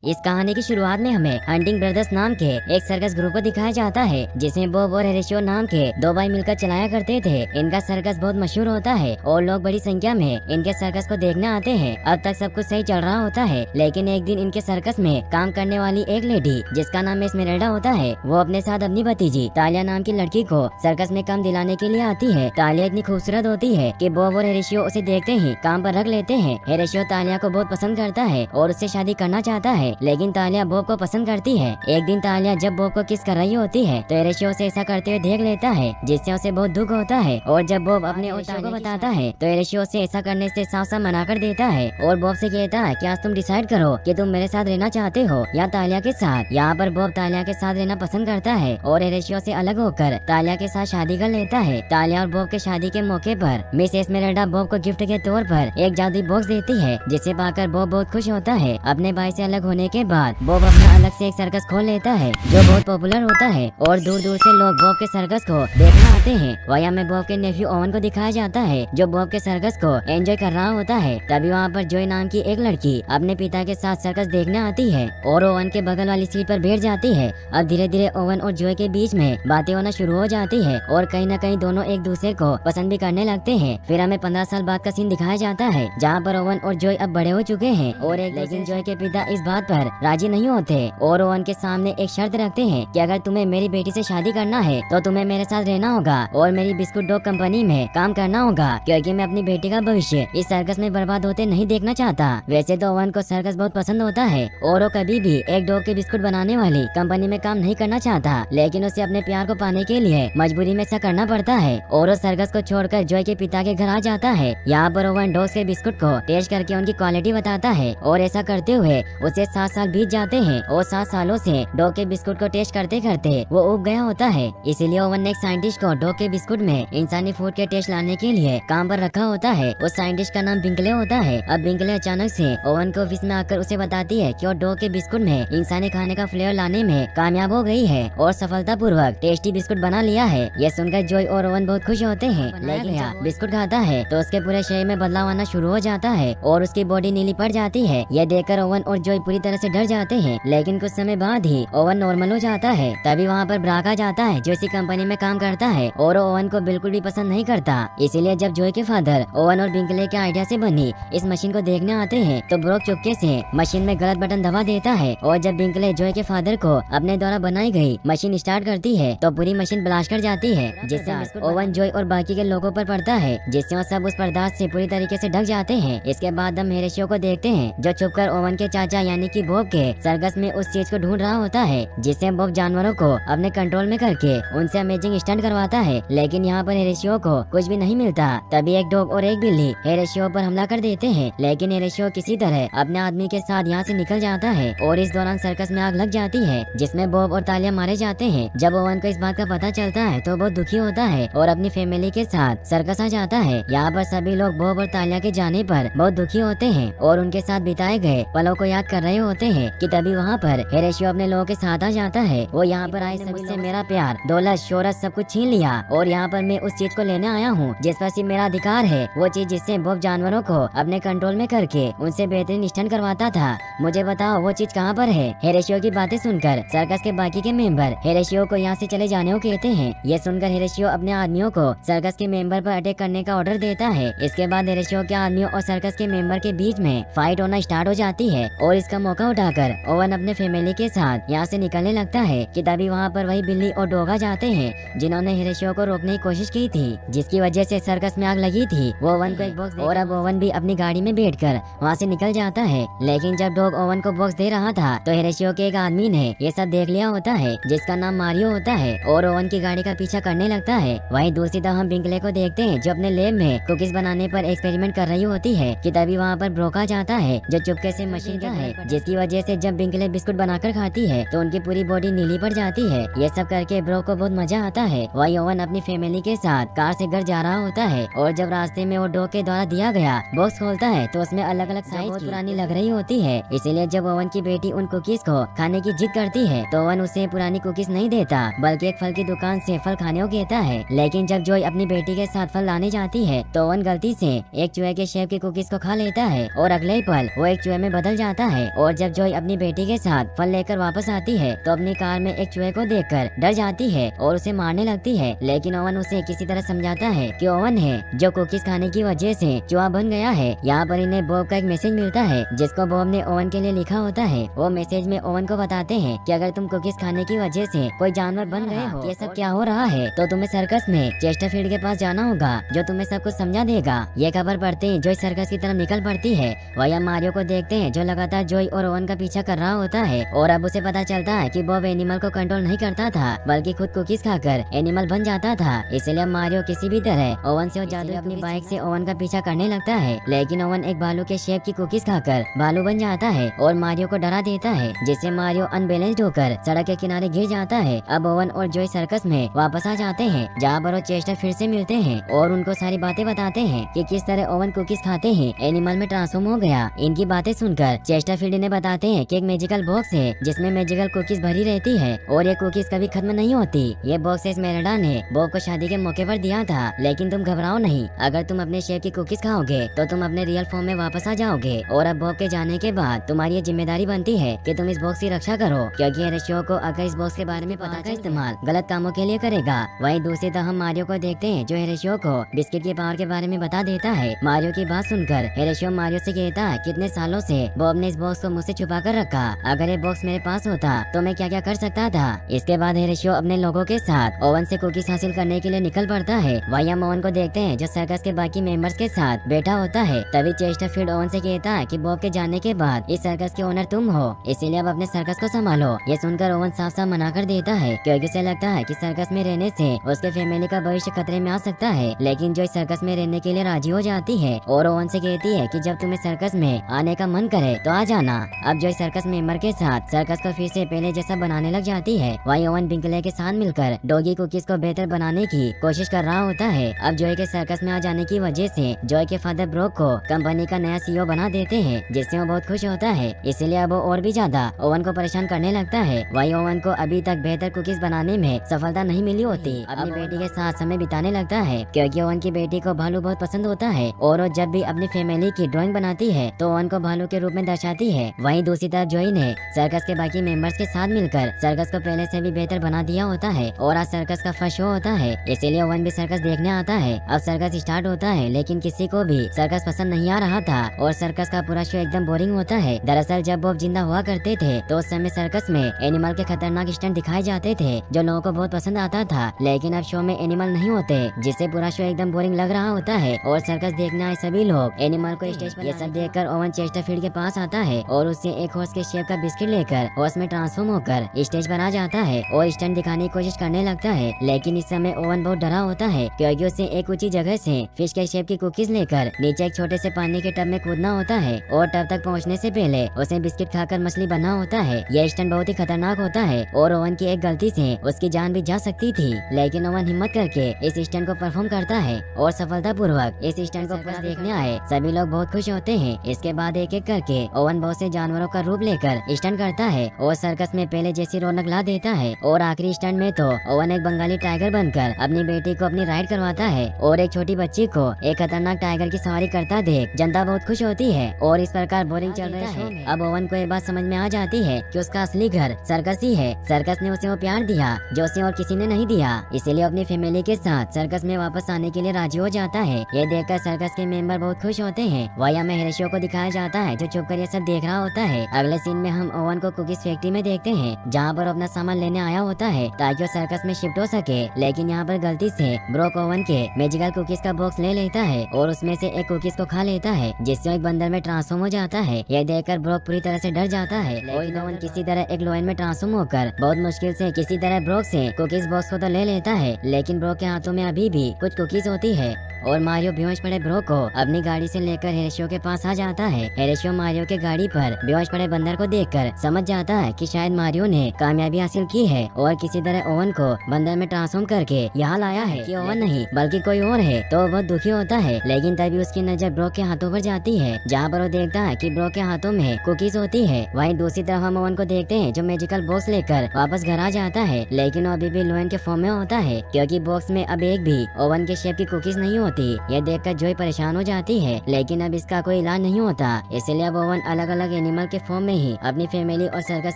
इस कहानी की शुरुआत में हमें हंटिंग ब्रदर्स नाम के एक सर्कस ग्रुप को दिखाया जाता है, जिसमें बॉब और हेरेशियो नाम के दो भाई मिलकर चलाया करते थे। इनका सर्कस बहुत मशहूर होता है और लोग बड़ी संख्या में इनके सर्कस को देखने आते हैं। अब तक सब कुछ सही चल रहा होता है, लेकिन एक दिन इनके सर्कस में काम करने वाली एक लेडी जिसका नाम एस्मेराल्डा होता है, वो अपने साथ अपनी भतीजी तालिया नाम की लड़की को सर्कस में काम दिलाने के लिए आती है। तालिया इतनी खूबसूरत होती है कि बॉब और हेरेशियो उसे देखते ही काम पर रख लेते हैं। हेरेशियो तालिया को बहुत पसंद करता है और उससे शादी करना चाहता है, लेकिन तालिया बॉब को पसंद करती है। एक दिन तालिया जब बॉब को किस कर रही होती है तो हेरेशियो उसे ऐसा करते हुए देख लेता है, जिससे उसे बहुत दुख होता है। और जब बॉब अपने हेरेशियो को बताता है तो हेरेशियो उसे ऐसा करने से साफ साफ मना कर देता है और बॉब से कहता है कि आज तुम डिसाइड करो कि तुम मेरे साथ रहना चाहते हो या तालिया के साथ। यहाँ पर बॉब तालिया के साथ रहना पसंद करता है और हेरेशियो से अलग होकर तालिया के साथ शादी कर लेता है। तालिया और बॉब के शादी के मौके पर मिस एस्मेराल्डा बॉब को गिफ्ट के तौर पर एक जादुई बॉक्स देती है, जिसे पाकर बॉब बहुत खुश होता है। अपने भाई से अलग होने के बाद बॉब अपना अलग से एक सर्कस खोल लेता है जो बहुत पॉपुलर होता है और दूर दूर से लोग बॉब के सर्कस को देखने आते हैं। वहाँ में बॉब के नेफ्यू ओवन को दिखाया जाता है जो बॉब के सर्कस को एंजॉय कर रहा होता है। तभी वहाँ पर जॉय नाम की एक लड़की अपने पिता के साथ सर्कस देखने आती है और ओवन के बगल वाली सीट पर बैठ जाती है। अब धीरे धीरे ओवन और जॉय के बीच में बातें होना शुरू हो जाती है और कहीं न कहीं दोनों एक दूसरे को पसंद भी करने लगते हैं। फिर हमें 15 साल बाद का सीन दिखाया जाता है जहाँ पर ओवन और जॉय अब बड़े हो चुके हैं और लेकिन जॉय के पिता इस बात पर राजी नहीं होते और ओवन के सामने एक शर्त रखते हैं कि अगर तुम्हें मेरी बेटी से शादी करना है तो तुम्हें मेरे साथ रहना होगा और मेरी बिस्कुट डॉग कंपनी में काम करना होगा, क्योंकि मैं अपनी बेटी का भविष्य इस सर्कस में बर्बाद होते नहीं देखना चाहता। वैसे तो ओवन को सर्कस बहुत पसंद होता है और वो कभी भी एक डॉग के बिस्कुट बनाने वाली कंपनी में काम नहीं करना चाहता, लेकिन उसे अपने प्यार को पाने के लिए मजबूरी में ऐसा करना पड़ता है और वो सर्कस को छोड़कर जॉय के पिता के घर आ जाता है। यहाँ पर ओवन डॉग्स के बिस्कुट को टेस्ट करके उनकी क्वालिटी बताता है और ऐसा करते हुए उसे 7 साल बीत जाते हैं और 7 सालों से डॉग के बिस्कुट को टेस्ट करते करते वो उब गया होता है। इसीलिए ओवन ने एक साइंटिस्ट को डॉग के बिस्कुट में इंसानी फूड के टेस्ट लाने के लिए काम पर रखा होता है। उस साइंटिस्ट का नाम बिंकले होता है। अब बिंकले अचानक से ओवन को ऑफिस में आकर उसे बताती है कि वो डॉग के बिस्कुट में इंसानी खाने का फ्लेवर लाने में कामयाब हो गई है और सफलता पूर्वक टेस्टी बिस्कुट बना लिया है। ये सुनकर जॉय और ओवन बहुत खुश होते हैं, लेकिन बिस्कुट खाता है तो उसके पूरे शरीर में बदलाव आना शुरू हो जाता है और उसकी बॉडी नीली पड़ जाती है। यह देखकर ओवन और जॉय पूरी तरह से डर जाते हैं, लेकिन कुछ समय बाद ही ओवन नॉर्मल हो जाता है। तभी वहाँ पर ब्राक आ जाता है जो इसी कंपनी में काम करता है और ओवन को बिल्कुल भी पसंद नहीं करता। इसीलिए जब जॉय के फादर ओवन और बिंकले के आइडिया से बनी इस मशीन को देखने आते हैं तो ब्रोक चुपके से मशीन में गलत बटन दबा देता है और जब बिंकले जॉय के फादर को अपने द्वारा बनाई गई मशीन स्टार्ट करती है तो पूरी मशीन ब्लास्ट कर जाती है, जिससे ओवन जॉय और बाकी के लोगों पर पड़ता है, जिससे वो सब उस पदार्थ से पूरी तरीके से ढक जाते हैं। इसके बाद हम हेरेशियो को देखते हैं जो छुपकर ओवन के चाचा यानी कि बॉब के सर्कस में उस चीज को ढूंढ रहा होता है, जिससे बॉब जानवरों को अपने कंट्रोल में करके उनसे अमेजिंग स्टंट करवाता है। लेकिन यहाँ पर हेरेशियो को कुछ भी नहीं मिलता। तभी एक डॉग और एक बिल्ली हेरेशियो पर हमला कर देते हैं, लेकिन हेरेशियो किसी तरह अपने आदमी के साथ यहाँ से निकल जाता है और इस दौरान सर्कस में आग लग जाती है, जिसमें बॉब और तालिया मारे जाते हैं। जब ओवन को इस बात का पता चलता है तो बहुत दुखी होता है और अपनी फैमिली के साथ सर्कस आ जाता है। यहाँ पर सभी लोग बॉब और तालिया के जाने पर बहुत दुखी होते हैं और उनके साथ बिताए गए पलों को याद कर रहे होते हैं कि तभी वहाँ पर हेरेशियो अपने लोगों के साथ आ जाता है। वो यहाँ पर आए मुझसे मेरा प्यार, दौलत, शोहरत सब कुछ छीन लिया और यहाँ पर मैं उस चीज को लेने आया हूँ जिस पर सिर्फ मेरा अधिकार है, वो चीज जिससे बॉब जानवरों को अपने कंट्रोल में करके उनसे बेहतरीन स्टंट करवाता था। मुझे बताओ वो चीज कहाँ पर है। हेरेशियो की बातें सुनकर सर्कस के बाकी के मेंबर हेरेशियो को यहाँ से चले जाने को कहते हैं। ये सुनकर हेरेशियो अपने आदमियों को सर्कस के मेंबर पर अटैक करने का ऑर्डर देता है। इसके बाद हेरेशियो के आदमियों और सर्कस के मेंबर के बीच में फाइट होना स्टार्ट हो जाती है और इसका मौका उठाकर ओवन अपने फैमिली के साथ यहाँ से निकलने लगता है कि तभी वहाँ पर वही बिल्ली और डॉग आ जाते हैं जिन्होंने हेरेशियो को रोकने की कोशिश की थी, जिसकी वजह से सर्कस में आग लगी थी। वो ओवन को एक बॉक्स और अब ओवन भी अपनी गाड़ी में बैठकर वहाँ से निकल जाता है। लेकिन जब डॉग ओवन को बॉक्स दे रहा था तो हेरेशियो के एक आदमी ने ये सब देख लिया होता है, जिसका नाम मारियो होता है और ओवन की गाड़ी का पीछा करने लगता है। वहीं दूसरी तरफ हम बिंकले को देखते हैं जो अपने लैब में कुकीज बनाने पर एक्सपेरिमेंट कर रही होती है कि तभी वहाँ पर ब्रोक आ जाता है जो चुपके से मशीन का है, जिसकी वजह से जब बिंकले बिस्कुट बनाकर खाती है तो उनकी पूरी बॉडी नीली पड़ जाती है। ये सब करके ब्रो को बहुत मजा आता है। वही ओवन अपनी फैमिली के साथ कार से घर जा रहा होता है और जब रास्ते में वो डॉग के द्वारा दिया गया बॉक्स खोलता है तो उसमें अलग अलग साइज की पुरानी लग रही होती है। इसीलिए जब ओवन की बेटी उन कुकीज को खाने की जिद करती है तो ओवन उसे पुरानी कुकीज नहीं देता बल्कि एक फल की दुकान से फल खाने को कहता है। लेकिन जब जॉय अपनी बेटी के साथ फल लाने जाती है तो ओवन गलती से एक चूहे के शेप की कुकीज को खा लेता है और अगले ही पल वो एक चूहे में बदल जाता है और और जब जॉय अपनी बेटी के साथ फल लेकर वापस आती है तो अपनी कार में एक चूहे को देखकर डर जाती है और उसे मारने लगती है, लेकिन ओवन उसे किसी तरह समझाता है कि ओवन है जो कुकीज खाने की वजह से चूहा बन गया है। यहाँ पर इन्हें बॉब का एक मैसेज मिलता है जिसको बॉब ने ओवन के लिए लिखा होता है। वो मैसेज में ओवन को बताते हैं कि अगर तुम कुकीज खाने की वजह से कोई जानवर बन गए हो, ये सब क्या हो रहा है, तो तुम्हें सर्कस में चेस्टरफील्ड के पास जाना होगा जो तुम्हें सब कुछ समझा देगा। ये खबर पढ़ते ही जॉय सर्कस की तरफ निकल पड़ती है। वह मारियो को देखते हैं जो लगातार जॉय और ओवन का पीछा कर रहा होता है और अब उसे पता चलता है कि बॉब एनिमल को कंट्रोल नहीं करता था बल्कि खुद कुकीज खाकर एनिमल बन जाता था। इसलिए अब मारियो किसी भी तरह ओवन से जादू अपनी बाइक से ओवन का पीछा करने लगता है, लेकिन ओवन एक भालू के शेप की कुकीज खाकर भालू बन जाता है और मारियो को डरा देता है, जिससे मारियो अनबैलेंस्ड होकर सड़क के किनारे गिर जाता है। अब ओवन और जॉय सर्कस में वापस आ जाते हैं जहाँ पर वो चेस्टर फिर से मिलते हैं और उनको सारी बातें बताते हैं कि किस तरह ओवन कुकीज खाते ही एनिमल में ट्रांसफॉर्म हो गया। इनकी बातें सुनकर चेस्टरफील्ड ने बताते हैं कि एक मैजिकल बॉक्स है जिसमें मैजिकल कुकीज भरी रहती है और ये कुकीज कभी खत्म नहीं होती। ये बॉक्स एस्मेराल्डा ने बॉब को शादी के मौके पर दिया था, लेकिन तुम घबराओ नहीं, अगर तुम अपने शेप की कुकीज खाओगे तो तुम अपने रियल फॉर्म में वापस आ जाओगे। और अब बॉब के जाने के बाद तुम्हारी ये जिम्मेदारी बनती है कि तुम इस बॉक्स की रक्षा करो, क्योंकि हेरेशियो को अगर इस बॉक्स के बारे में पता का इस्तेमाल गलत कामों के लिए करेगा। वहीं दूसरी तरफ हम मारियो को देखते हैं जो हेरेशियो को बिस्किट के पावर के बारे में बता देता है। मारियो की बात सुनकर हेरेशियो मारियो से कहता है कितने सालों से बॉब ने इस बॉक्स को मुझसे छुपा कर रखा, अगर ये बॉक्स मेरे पास होता तो मैं क्या क्या कर सकता था। इसके बाद हेरेशियो अपने लोगों के साथ ओवन से कुकीज हासिल करने के लिए निकल पड़ता है। वहीं हम ओवन को देखते हैं जो सर्कस के बाकी मेंबर्स के साथ बैठा होता है। तभी चेस्टरफील्ड ओवन से कहता है कि बॉब के जाने के बाद इस सर्कस के ओनर तुम हो, इसीलिए अब अपने सर्कस को संभालो। ये सुनकर ओवन साफ साफ मना कर देता है क्योंकि उसे लगता है कि सर्कस में रहने से उसके फैमिली का भविष्य खतरे में आ सकता है, लेकिन जो सर्कस में रहने के लिए राजी हो जाती है और ओवन से कहती है कि जब तुम्हें सर्कस में आने का मन करे तो आ जाना। अब जो सर्कस मेंबर के साथ सर्कस को फिर से पहले जैसा बनाने लग जाती है। वहीं ओवन बिंकले के साथ मिलकर डॉगी कुकीज को बेहतर बनाने की कोशिश कर रहा होता है। अब जॉय के सर्कस में आ जाने की वजह से जॉय के फादर ब्रोक को कंपनी का नया सीईओ बना देते हैं, जिससे वो बहुत खुश होता है। इसलिए अब वो और भी ज्यादा ओवन को परेशान करने लगता है। वहीं ओवन को अभी तक बेहतर कुकीज बनाने में सफलता नहीं मिली होती। अपनी बेटी के साथ समय बिताने लगता है क्योंकि ओवन की बेटी को भालू बहुत पसंद होता है और वो जब भी अपनी फैमिली की ड्राइंग बनाती है तो ओवन को भालू के रूप में दर्शाती है। वहीं दूसरी तरफ जॉय ने सर्कस के बाकी मेंबर्स के साथ मिलकर सर्कस को पहले से भी बेहतर बना दिया होता है और आज सर्कस का फर्स्ट शो होता है, इसीलिए ओवन भी सर्कस देखने आता है। अब सर्कस स्टार्ट होता है, लेकिन किसी को भी सर्कस पसंद नहीं आ रहा था और सर्कस का पूरा शो एकदम बोरिंग होता है। दरअसल जब बॉब जिंदा हुआ करते थे तो उस समय सर्कस में एनिमल के खतरनाक स्टंट दिखाए जाते थे जो लोगों को बहुत पसंद आता था, लेकिन अब शो में एनिमल नहीं होते, जिससे पूरा शो एकदम बोरिंग लग रहा होता है और सर्कस देखने आए सभी लोग एनिमल को स्टेज पर ये सब देखकर ओवन चेस्टरफील्ड के पास आता है और उससे एक हॉर्स के शेप का बिस्किट लेकर हॉर्स में ट्रांसफॉर्म होकर स्टेज पर आ जाता है और स्टंट दिखाने की कोशिश करने लगता है। लेकिन इस समय ओवन बहुत डरा होता है क्योंकि उसे एक ऊंची जगह से फिश के शेप की कुकीज लेकर नीचे एक छोटे से पानी के टब में कूदना होता है और टब तक पहुंचने से पहले उसे बिस्किट खाकर मछली बनना होता है। यह स्टंट बहुत ही खतरनाक होता है और ओवन की एक गलती से उसकी जान भी जा सकती थी, लेकिन ओवन हिम्मत करके इस स्टंट को परफॉर्म करता है और सफलता पूर्वक इस स्टंट को पूरा देखने आए सभी लोग बहुत खुश होते हैं। इसके बाद एक एक करके ओवन बहुत से जानवरों का रूप लेकर स्टंट करता है और सर्कस में पहले जैसी रौनक ला देता है और आखिरी स्टंट में तो ओवन एक बंगाली टाइगर बनकर अपनी बेटी को अपनी राइड करवाता है और एक छोटी बच्ची को एक खतरनाक टाइगर की सवारी करता देख जनता बहुत खुश होती है और इस प्रकार बोरिंग चल रहा है। अब ओवन को ये बात समझ में आ जाती है कि उसका असली घर सर्कस ही है। सर्कस ने उसे वो प्यार दिया जो उसे और किसी ने नहीं दिया, इसीलिए अपनी फैमिली के साथ सर्कस में वापस आने के लिए राजी हो जाता है। ये देखकर सर्कस के मेंबर बहुत खुश होते हैं। वही हमें हेरेशियो को दिखाया जाता है जो छुप कर ये सब देख रहा होता है। अगले सीन में हम ओवन को कुकीज फैक्ट्री में देखते हैं जहाँ पर अपना सामान लेने आया होता है ताकि वो सर्कस में शिफ्ट हो सके, लेकिन यहाँ पर गलती से ब्रोक ओवन के मैजिकल कुकीज का बॉक्स ले लेता है और उसमें से एक कुकीज को खा लेता है, जिससे एक बंदर में ट्रांसफॉर्म हो जाता है। यह देखकर ब्रोक पूरी तरह से डर जाता है और ओवन किसी तरह एक लोयन में ट्रांसफॉर्म होकर बहुत मुश्किल से किसी तरह ब्रोक से कुकीज बॉक्स को तो ले लेता है, लेकिन ब्रोक के हाथों में अभी भी कुछ कुकीज होती है और मारियो बेहोश पड़े ब्रोक को अपनी गाड़ी से लेकर हेरेशियो के पास आ जाता है। हेरेशियो मारियो के गाड़ी पर बेहोश पड़े बंदर को देखकर समझ जाता है कि शायद मारियो ने कामयाबी हासिल की है और किसी तरह ओवन को बंदर में ट्रांसफॉर्म करके यहाँ लाया है कि ओवन नहीं बल्कि कोई और है, तो वो बहुत दुखी होता है। लेकिन तभी उसकी नजर ब्रोक के हाथों पर जाती है जहाँ पर वो देखता है कि ब्रोक के हाथों में कुकीज होती है। वहीं दूसरी तरफ हम ओवन को देखते हैं जो मैजिकल बॉक्स लेकर वापस घर आ जाता है, लेकिन वो अभी भी लोयन के फॉर्म में होता है क्योंकि बॉक्स में अब एक भी ओवन के शेप की कुकीज नहीं होती। यह देखकर जॉय परेशान हो जाती है, लेकिन अब इसका कोई इलाज नहीं होता, इसलिए अब ओवन अलग अलग एनिमल के फॉर्म में ही अपनी फैमिली और सर्कस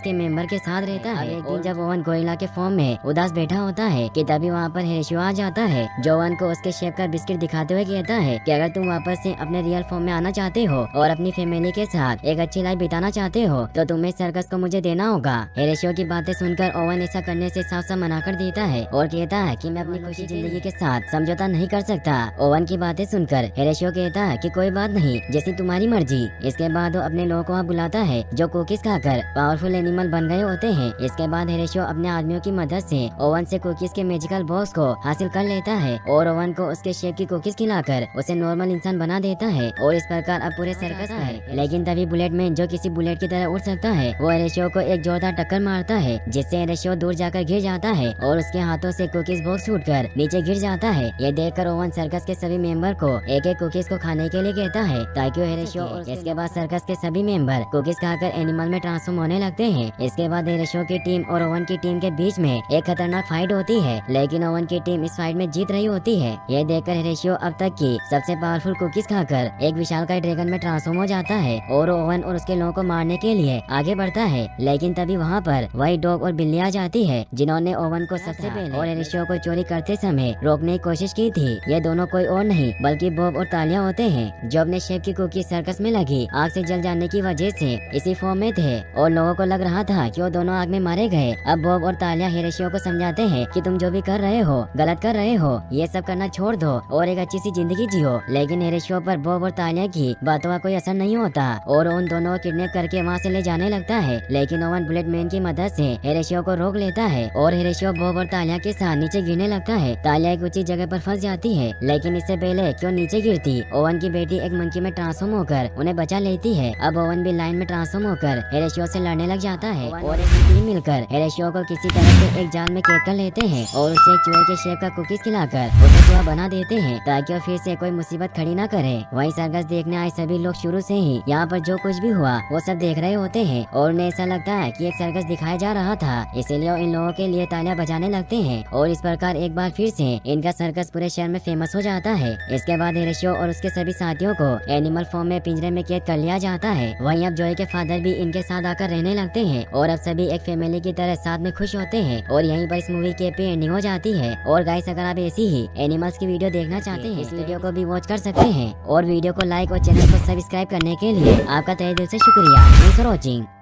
के मेंबर के साथ रहता है। एक दिन जब ओवन गोरिल्ला के फॉर्म में उदास बैठा होता है कि तभी वहाँ पर हेरेशियो आ जाता है, जो ओवन को उसके शेप का बिस्किट दिखाते हुए कहता है कि अगर तुम वापस से अपने रियल फॉर्म में आना चाहते हो और अपनी फैमिली के साथ एक अच्छी लाइफ बिताना चाहते हो तो तुम्हें सर्कस को मुझे देना होगा। हेरेशियो की बातें सुनकर ओवन ऐसा करने से साफ साफ मना कर देता है और कहता है कि मैं अपनी खुशी जिंदगी के साथ समझौता नहीं कर सकता। ओवन की बातें सुनकर हेरेशियो कहता है कि कोई बात नहीं, जैसी तुम्हारी मर्जी। इसके बाद वो अपने लोगों को वहाँ बुलाता है जो कुकीज खाकर पावरफुल एनिमल बन गए होते हैं। इसके बाद हेरेशियो अपने आदमियों की मदद से ओवन से कुकीज के मैजिकल बॉक्स को हासिल कर लेता है और ओवन को उसके शेप की कुकीज खिलाकर उसे नॉर्मल इंसान बना देता है और इस प्रकार अब पूरे सर्कस है। लेकिन तभी बुलेट मैन, जो किसी बुलेट की तरह उड़ सकता है, वो हेरेशियो को एक जोरदार टक्कर मारता है जिससे हेरेशियो दूर जाकर गिर जाता है और उसके हाथों से कुकीज बॉक्स छूटकर नीचे गिर जाता है। ये देखकर ओवन सर्कस के सभी मेंबर को एक एक कुकीज को खाने के लिए कहता है ताकि वो हेरेशियो। इसके बाद सर्कस के सभी मेंबर कुकीज खाकर एनिमल में ट्रांसफॉर्म होने लगते हैं। इसके बाद हेरेशियो की टीम और ओवन की टीम के बीच में एक खतरनाक फाइट होती है, लेकिन ओवन की टीम इस फाइट में जीत रही होती है। ये देखकर हेरेशियो अब तक की सबसे पावरफुल कुकीज खाकर एक विशालकाय ड्रैगन में ट्रांसफॉर्म हो जाता है और ओवन और उसके लोगों को मारने के लिए आगे बढ़ता है। लेकिन तभी वहाँ पर वही डॉग और बिल्ली आ जाती है जिन्होंने ओवन को सबसे पहले और हेरेशियो को चोरी करते समय रोकने की कोशिश की थी। ये दोनों कोई और नहीं बल्कि बॉब और तालिया होते हैं, जो अपने शेफ की कुकी सर्कस में लगी आग से जल जाने की वजह से इसी फॉर्म में थे और लोगों को लग रहा था कि वो दोनों आग में मारे गए। अब बॉब और तालिया हेरेशियो को समझाते हैं कि तुम जो भी कर रहे हो गलत कर रहे हो, ये सब करना छोड़ दो और एक अच्छी सी जिंदगी जियो। लेकिन हेरेशियो पर बॉब और तालिया की बातों का कोई असर नहीं होता और उन दोनों को किडनैप करके वहाँ से ले जाने लगता है। लेकिन ओवन बुलेट मैन की मदद से हेरेशियो को रोक लेता है और हेरेशियो बॉब और तालिया के साथ नीचे गिरने लगता है। तालिया एक ऊंची जगह पर फंस जाती है, लेकिन इससे पहले क्यों नीचे गिरती, ओवन की बेटी एक मंकी में ट्रांसफॉर्म होकर उन्हें बचा लेती है। अब ओवन भी लाइन में ट्रांसफॉर्म होकर हेरेशियो से लड़ने लग जाता है और एक टीम मिलकर हेरेशियो को किसी तरह से एक जाल में कैद कर लेते हैं और उसे एक चूहे के शेप का कुकीज खिलाकर उसे चूहा बना देते हैं ताकि वो फिर से कोई मुसीबत खड़ी न करे। वहीं सर्कस देखने आए सभी लोग शुरू से ही यहाँ पर जो कुछ भी हुआ वो सब देख रहे होते हैं और उन्हें ऐसा लगता है कि एक सर्कस दिखाया जा रहा था, इसीलिए वो इन लोगों के लिए तालियां बजाने लगते हैं और इस प्रकार एक बार फिर से इनका सर्कस पूरे शहर में फेमस हो जाता है। इसके बाद हेरेशियो और उसके सभी साथियों को एनिमल फॉर्म में पिंजरे में कैद कर लिया जाता है। वहीं अब जॉय के फादर भी इनके साथ आकर रहने लगते हैं और अब सभी एक फैमिली की तरह साथ में खुश होते हैं और यहीं पर इस मूवी की हैप्पी एंडिंग हो जाती है। और गाइस, अगर आप ऐसी ही एनिमल्स की वीडियो देखना चाहते हैं इस वीडियो को भी वॉच कर सकते हैं और वीडियो को लाइक और चैनल को सब्सक्राइब करने के लिए आपका तहे दिल से शुक्रिया। Thanks for watching.